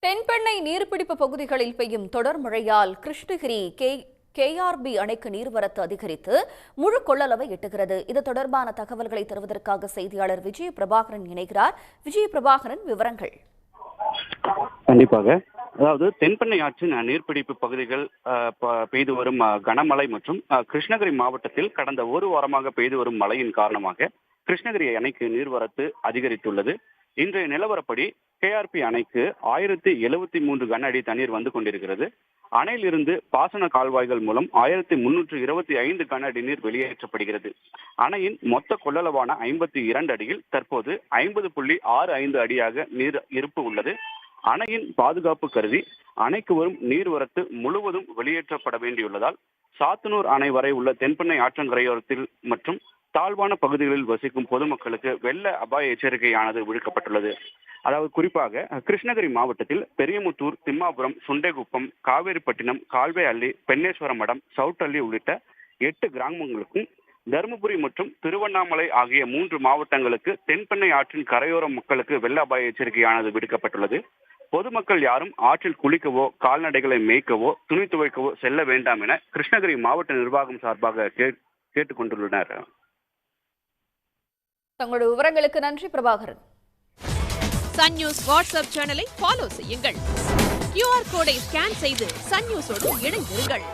தென்பெண்ணை நீர்பிடிப்பு பகுதிகளில் பெய்யும் தொடர் மழையால் கிருஷ்ணகிரி கேஆர்பி அணைக்கு நீர்வரத்து அதிகரித்து முழு கொள்ளளவை எட்டுகிறது. இது தொடர்பான தகவல்களை தருவதற்காக செய்தியாளர் விஜய பிரபாகரன் இணைகிறார். விஜய பிரபாகரன், விவரங்கள். கண்டிப்பாக. அதாவது தென்பெண்ணை ஆற்றின் நீர்பிடிப்பு பகுதிகள் பெய்து வரும் கனமழை மற்றும் கிருஷ்ணகிரி மாவட்டத்தில் கடந்த ஒரு வாரமாக பெய்து வரும் மழையின் காரணமாக கிருஷ்ணகிரி அணைக்கு நீர்வரத்து அதிகரித்துள்ளது. இன்றைய நிலவரப்படி கேஆர்பி அணைக்கு 1073 கன அடி தண்ணீர் வந்து கொண்டிருக்கிறது. அணையிலிருந்து பாசன கால்வாய்கள் மூலம் 1325 கன அடி நீர் வெளியேற்றப்படுகிறது. அணையின் மொத்த கொள்ளளவான 52 அடியில் தற்போது 50.65 அடியாக நீர் இருப்பு உள்ளது. அணையின் பாதுகாப்பு கருதி அணைக்கு வரும் நீர்வரத்து முழுவதும் வெளியேற்றப்பட வேண்டியுள்ளதால் சாத்தனூர் அணை வரை உள்ள தென்பெண்ணை ஆற்றங்கரையோரத்தில் மற்றும் தாழ்வான பகுதிகளில் வசிக்கும் பொதுமக்களுக்கு வெள்ள அபாய எச்சரிக்கையானது விடுக்கப்பட்டுள்ளது. அதாவது குறிப்பாக கிருஷ்ணகிரி மாவட்டத்தில் பெரியமுத்தூர், திம்மாபுரம், சுண்டைக்குப்பம், காவேரிப்பட்டினம், கால்வேஅள்ளி, பெண்ணேஸ்வரம் மடம், சவுட்டள்ளி உள்ளிட்ட 8 கிராமங்களுக்கும் தருமபுரி மற்றும் திருவண்ணாமலை ஆகிய 3 மாவட்டங்களுக்கு தென்பெண்ணை ஆற்றின் கரையோர மக்களுக்கு வெள்ள அபாய எச்சரிக்கையானது விடுக்கப்பட்டுள்ளது. பொதுமக்கள் யாரும் ஆற்றில் குளிக்கவோ, கால்நடைகளை மேய்க்கவோ, துணி துவைக்கவோ செல்ல வேண்டாம் என கிருஷ்ணகிரி மாவட்ட நிர்வாகம் சார்பாக கேட்டுக் கொண்டுள்ளனர். தங்களுடைய விவரங்களுக்கு நன்றி பிரபாகரன். சன் நியூஸ் வாட்ஸ்அப் சேனலை ஃபாலோ செய்யுங்கள். QR கோடை ஸ்கேன் செய்து சன் நியூஸோடு இணைந்திருங்கள்.